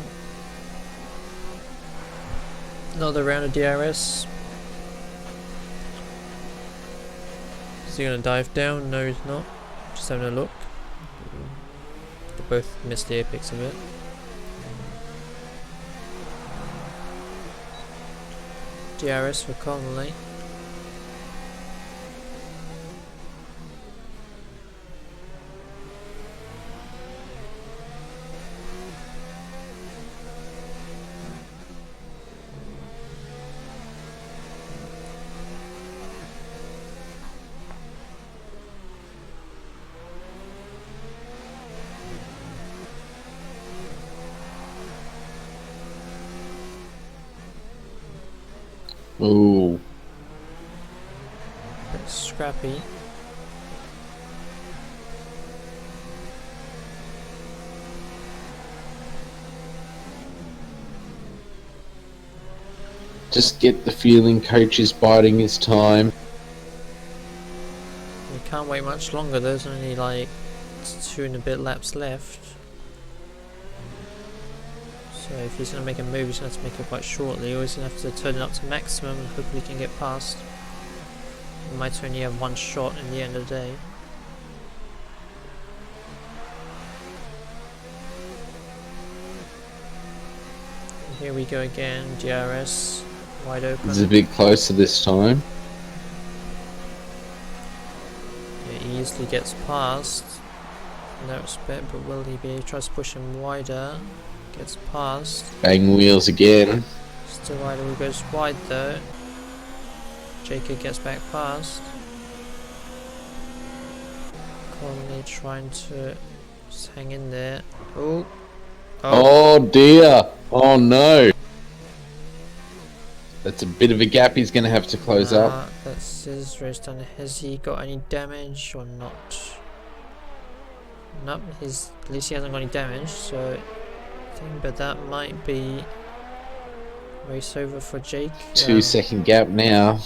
Another round of DRS. Is he going to dive down? No, he's not. Just having a look. They both missed the apex a bit. DRS for Conley. Ooh. Bit scrappy. just get the feeling coach is biding his time. We can't wait much longer. There's only like 2 and a bit laps left. So if he's going to make a move, he's going to have to make it quite shortly, or he's going to have to turn it up to maximum and hopefully he can get past. He might only have one shot in the end of the day. Here we go again, DRS, wide open. It's a bit closer this time. Yeah, he easily gets past in that respect, but will he be able to try to push him wider? Gets past. Bang wheels again. Still wider, he goes wide though. Jacob gets back past. Conley trying to just hang in there. Oh. Oh dear. Oh no. That's a bit of a gap he's going to have to close up. That's his race done. Has he got any damage or not? Nope, at least he hasn't got any damage, so I think, but that might be race over for Jake. 2-second gap now.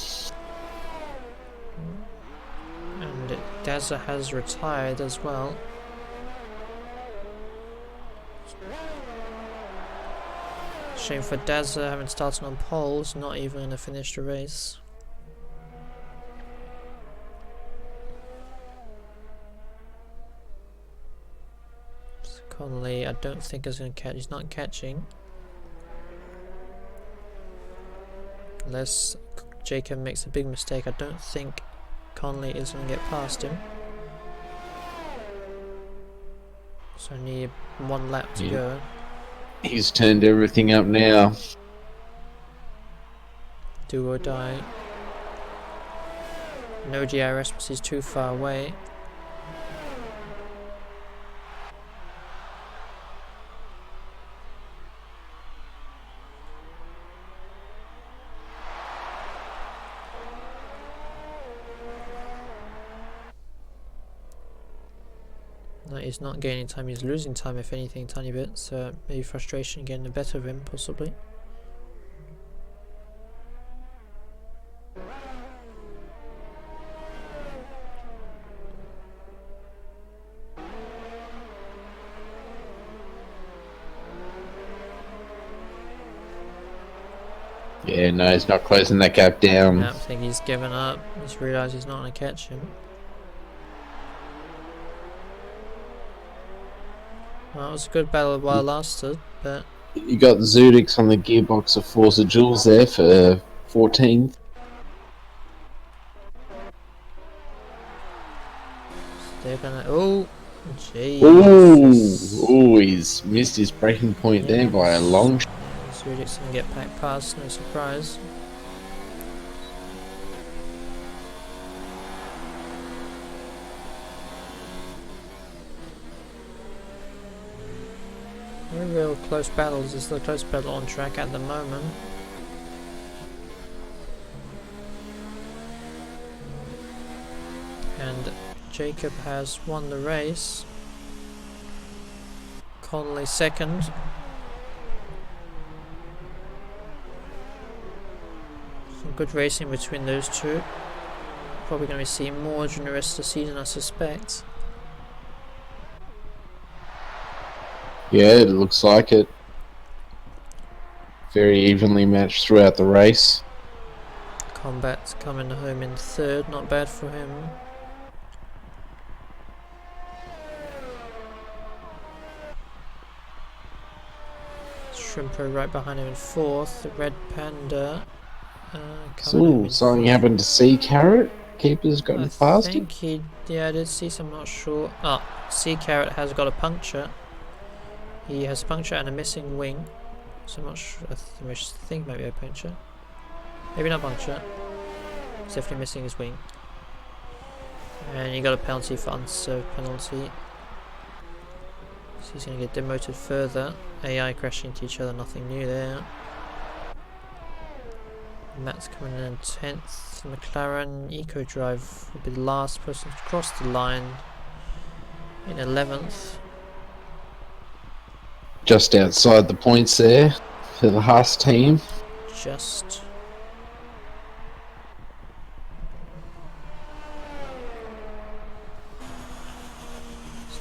And Dazza has retired as well. Shame for Dazza having started on poles, not even going to finish the race. So Conley, I don't think is going to catch. He's not catching. Unless Jacob makes a big mistake, I don't think Conley is going to get past him. So only 1 lap to go. He's turned everything up now. Do or die. No DRS because he's too far away. No, he's not gaining time, he's losing time if anything, tiny bit, so maybe frustration getting the better of him, possibly. Yeah, no, he's not closing that gap down. I think he's given up, he's realised he's not going to catch him. Well, it was a good battle while it lasted, but... You got Zudix on the gearbox of Forza Jules there for 14th. They're gonna... Oh! Jeez. Ooh, he's missed his breaking point there by a long shot. Zudic's gonna get back past, no surprise. No real close battles. It's the close battle on track at the moment. And Jacob has won the race. Conley second. Some good racing between those two. Probably going to be seeing more during the rest of the season, I suspect. Yeah, it looks like it. Very evenly matched throughout the race. Combat's coming home in third, not bad for him. Shrimpo right behind him in fourth. The Red Panda Something happened to Sea Carrot. Keeper's gotten past him. I did see some, not sure. Oh, Sea Carrot has got a puncture. He has a puncture and a missing wing. So I'm not sure. I think maybe a puncture. Maybe not puncture. He's definitely missing his wing. And he got a penalty for unserved penalty. So he's going to get demoted further. AI crashing into each other, nothing new there. Matt's coming in 10th. McLaren Eco Drive will be the last person to cross the line in 11th. Just outside the points there for the Haas team. Just.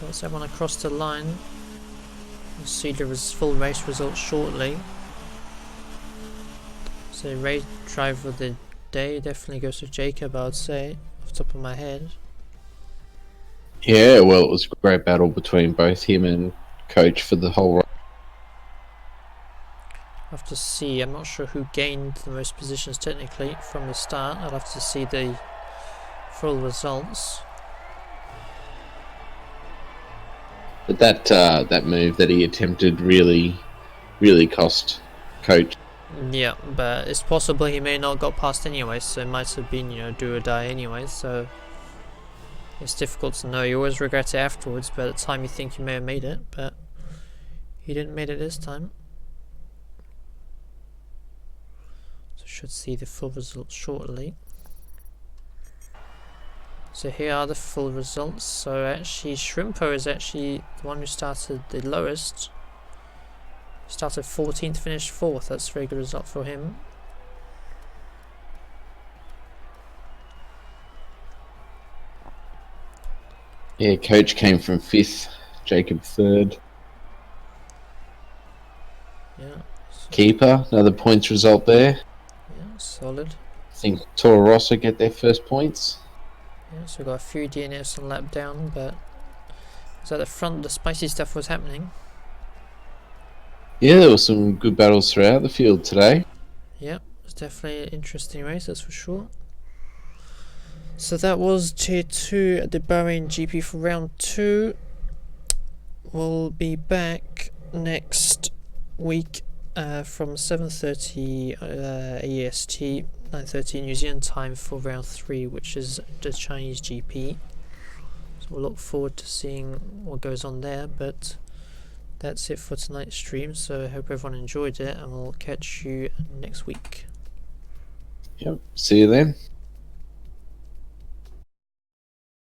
Once everyone across the line, we'll see the full race results shortly. So race driver of the day definitely goes to Jacob, I would say, off the top of my head. Yeah, well, it was a great battle between both him and Coach for the whole race. I'll have to see. I'm not sure who gained the most positions technically from the start. I'll have to see the full results. But that move that he attempted really cost Coach. Yeah, but it's possible he may not have got past anyway, so it might have been, do or die anyway, so it's difficult to know. You always regret it afterwards, but at the time you think you may have made it, but he didn't make it this time. So should see the full results shortly. So here are the full results. So actually Shrimpo is actually the one who started the lowest. Started 14th, finished 4th. That's a very good result for him. Yeah, Coach came from 5th, Jacob 3rd. Yeah. Keeper, another points result there. Yeah, solid. I think Toro Rosso get their first points. Yeah, so we've got a few DNFs on lap down, but is at the front the spicy stuff was happening. Yeah, there were some good battles throughout the field today. Yep, it's definitely an interesting race, that's for sure. So that was Tier 2 at the Bahrain GP for round 2. We'll be back next week from 7:30 EST, 9:30 New Zealand time for round 3, which is the Chinese GP. So we'll look forward to seeing what goes on there, but that's it for tonight's stream, so I hope everyone enjoyed it, and we'll catch you next week. Yep, see you then.